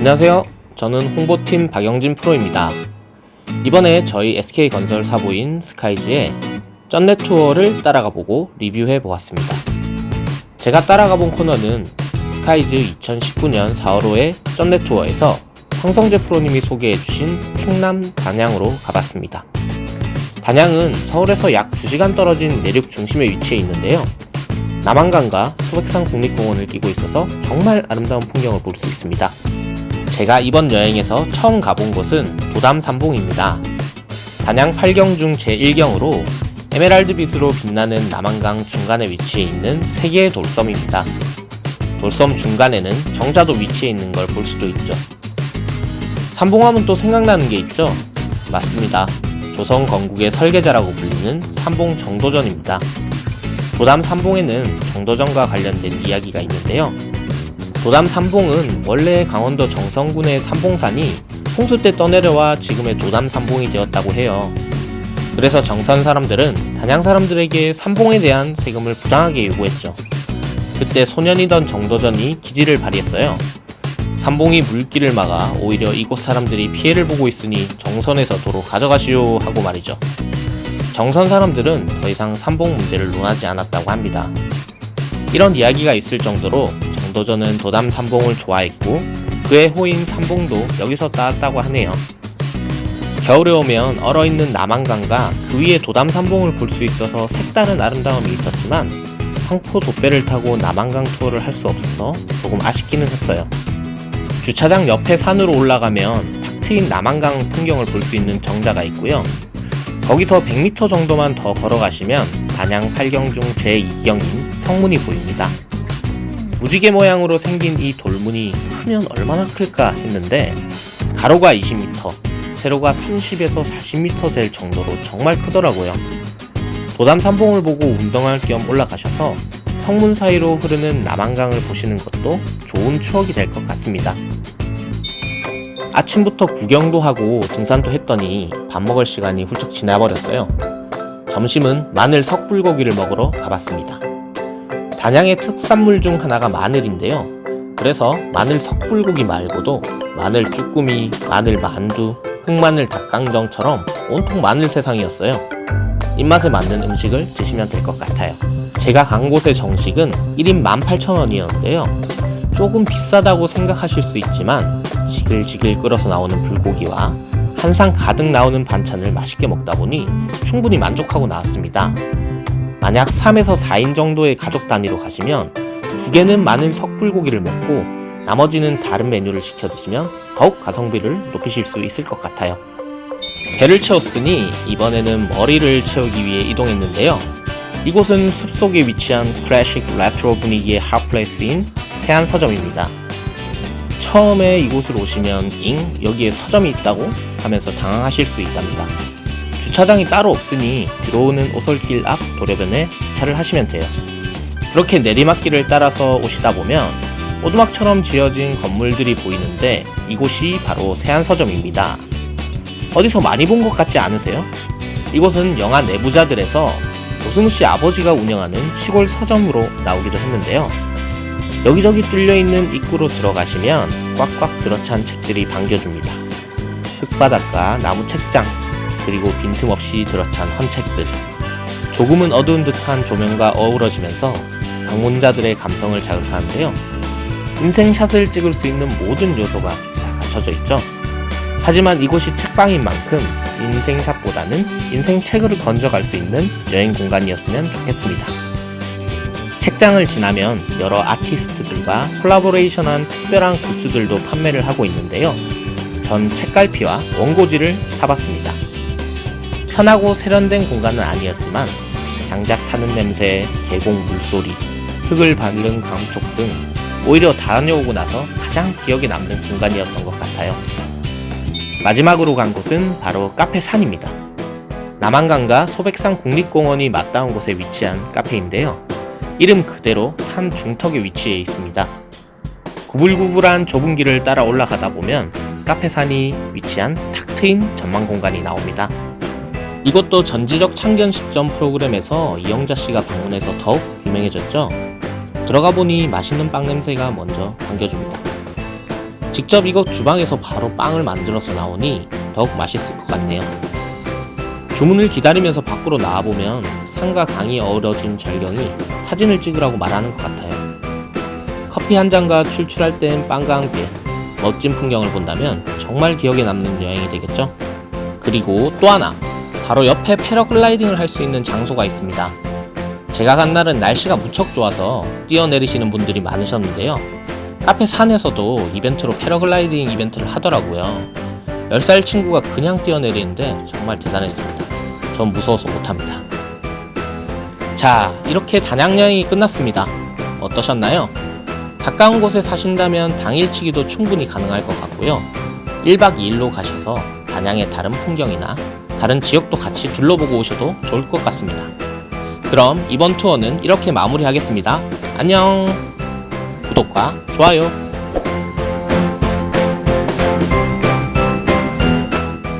안녕하세요. 저는 홍보팀 박영진 프로입니다. 이번에 저희 SK건설 사부인 스카이즈의 쩐내 투어를 따라가보고 리뷰해 보았습니다. 제가 따라가본 코너는 스카이즈 2019년 4월호의 쩐내 투어에서 황성재 프로님이 소개해주신 충남 단양으로 가봤습니다. 단양은 서울에서 약 2시간 떨어진 내륙 중심에 위치해 있는데요. 남한강과 소백산 국립공원을 끼고 있어서 정말 아름다운 풍경을 볼 수 있습니다. 제가 이번 여행에서 처음 가본 곳은 도담산봉입니다. 단양 8경 중 제1경으로 에메랄드빛으로 빛나는 남한강 중간에 위치해 있는 3개의 돌섬입니다. 돌섬 중간에는 정자도 위치해 있는 걸 볼 수도 있죠. 산봉하면 또 생각나는 게 있죠? 맞습니다. 조선 건국의 설계자라고 불리는 산봉 정도전입니다. 도담 산봉에는 정도전과 관련된 이야기가 있는데요. 도담 산봉은 원래 강원도 정선군의 산봉산이 홍수 때 떠내려와 지금의 도담 산봉이 되었다고 해요. 그래서 정선 사람들은 단양 사람들에게 산봉에 대한 세금을 부당하게 요구했죠. 그때 소년이던 정도전이 기지를 발휘했어요. 산봉이 물길을 막아 오히려 이곳 사람들이 피해를 보고 있으니 정선에서 도로 가져가시오 하고 말이죠. 정선 사람들은 더 이상 산봉 문제를 논하지 않았다고 합니다. 이런 이야기가 있을 정도로 정도전은 도담 산봉을 좋아했고 그의 호인 산봉도 여기서 따왔다고 하네요. 겨울에 오면 얼어있는 남한강과 그 위에 도담 산봉을 볼 수 있어서 색다른 아름다움이 있었지만 황포 돛배를 타고 남한강 투어를 할 수 없어서 조금 아쉽기는 했어요. 주차장 옆에 산으로 올라가면 탁 트인 남한강 풍경을 볼 수 있는 정자가 있고요. 거기서 100m 정도만 더 걸어가시면 단양 8경 중 제2경인 성문이 보입니다. 무지개 모양으로 생긴 이 돌문이 크면 얼마나 클까 했는데 가로가 20m, 세로가 30에서 40m 될 정도로 정말 크더라고요. 도담 산봉을 보고 운동할 겸 올라가셔서 성문 사이로 흐르는 남한강을 보시는 것도 좋은 추억이 될 것 같습니다. 아침부터 구경도 하고 등산도 했더니 밥 먹을 시간이 훌쩍 지나버렸어요. 점심은 마늘 석불고기를 먹으러 가봤습니다. 단양의 특산물 중 하나가 마늘인데요. 그래서 마늘 석불고기 말고도 마늘 쭈꾸미, 마늘 만두, 흑마늘 닭강정처럼 온통 마늘 세상이었어요. 입맛에 맞는 음식을 드시면 될 것 같아요. 제가 간 곳의 정식은 1인 18,000원이었는데요. 조금 비싸다고 생각하실 수 있지만 지글지글 끓어서 나오는 불고기와 한 상 가득 나오는 반찬을 맛있게 먹다 보니 충분히 만족하고 나왔습니다. 만약 3에서 4인 정도의 가족 단위로 가시면 2개는 마늘 석불고기를 먹고 나머지는 다른 메뉴를 시켜 드시면 더욱 가성비를 높이실 수 있을 것 같아요. 배를 채웠으니 이번에는 머리를 채우기 위해 이동했는데요. 이곳은 숲속에 위치한 클래식 레트로 분위기의 핫플레이스인 세안서점입니다. 처음에 이곳을 오시면 여기에 서점이 있다고 하면서 당황하실 수 있답니다. 주차장이 따로 없으니 들어오는 오솔길 앞 도로변에 주차를 하시면 돼요. 그렇게 내리막길을 따라서 오시다 보면 오두막처럼 지어진 건물들이 보이는데 이곳이 바로 세안서점입니다. 어디서 많이 본 것 같지 않으세요? 이곳은 영화 내부자들에서 조승우씨 아버지가 운영하는 시골 서점으로 나오기도 했는데요. 여기저기 뚫려있는 입구로 들어가시면 꽉꽉 들어찬 책들이 반겨줍니다. 흙바닥과 나무 책장, 그리고 빈틈없이 들어찬 헌책들. 조금은 어두운 듯한 조명과 어우러지면서 방문자들의 감성을 자극하는데요. 인생샷을 찍을 수 있는 모든 요소가 다 갖춰져 있죠. 하지만 이곳이 책방인 만큼 인생샷보다는 인생책을 건져갈 수 있는 여행 공간이었으면 좋겠습니다. 책장을 지나면 여러 아티스트들과 콜라보레이션한 특별한 굿즈들도 판매를 하고 있는데요. 전 책갈피와 원고지를 사봤습니다. 편하고 세련된 공간은 아니었지만 장작 타는 냄새, 계곡 물소리, 흙을 밟는 강촉 등 오히려 다녀오고 나서 가장 기억에 남는 공간이었던 것 같아요. 마지막으로 간 곳은 바로 카페산입니다. 남한강과 소백산 국립공원이 맞닿은 곳에 위치한 카페인데요. 이름 그대로 산 중턱에 위치해 있습니다. 구불구불한 좁은 길을 따라 올라가다 보면 카페산이 위치한 탁 트인 전망 공간이 나옵니다. 이것도 전지적 창견 시점 프로그램에서 이영자 씨가 방문해서 더욱 유명해졌죠. 들어가 보니 맛있는 빵 냄새가 먼저 반겨줍니다. 직접 이곳 주방에서 바로 빵을 만들어서 나오니 더욱 맛있을 것 같네요. 주문을 기다리면서 밖으로 나와보면 산과 강이 어우러진 절경이 사진을 찍으라고 말하는 것 같아요. 커피 한 잔과 출출할 땐 빵과 함께 멋진 풍경을 본다면 정말 기억에 남는 여행이 되겠죠? 그리고 또 하나, 바로 옆에 패러글라이딩을 할 수 있는 장소가 있습니다. 제가 간 날은 날씨가 무척 좋아서 뛰어내리시는 분들이 많으셨는데요. 카페 산에서도 이벤트로 패러글라이딩 이벤트를 하더라고요. 10살 친구가 그냥 뛰어내리는데 정말 대단했습니다. 전 무서워서 못합니다. 자, 이렇게 단양 여행이 끝났습니다. 어떠셨나요? 가까운 곳에 사신다면 당일치기도 충분히 가능할 것 같고요. 1박 2일로 가셔서 단양의 다른 풍경이나 다른 지역도 같이 둘러보고 오셔도 좋을 것 같습니다. 그럼 이번 투어는 이렇게 마무리하겠습니다. 안녕! 구독과 좋아요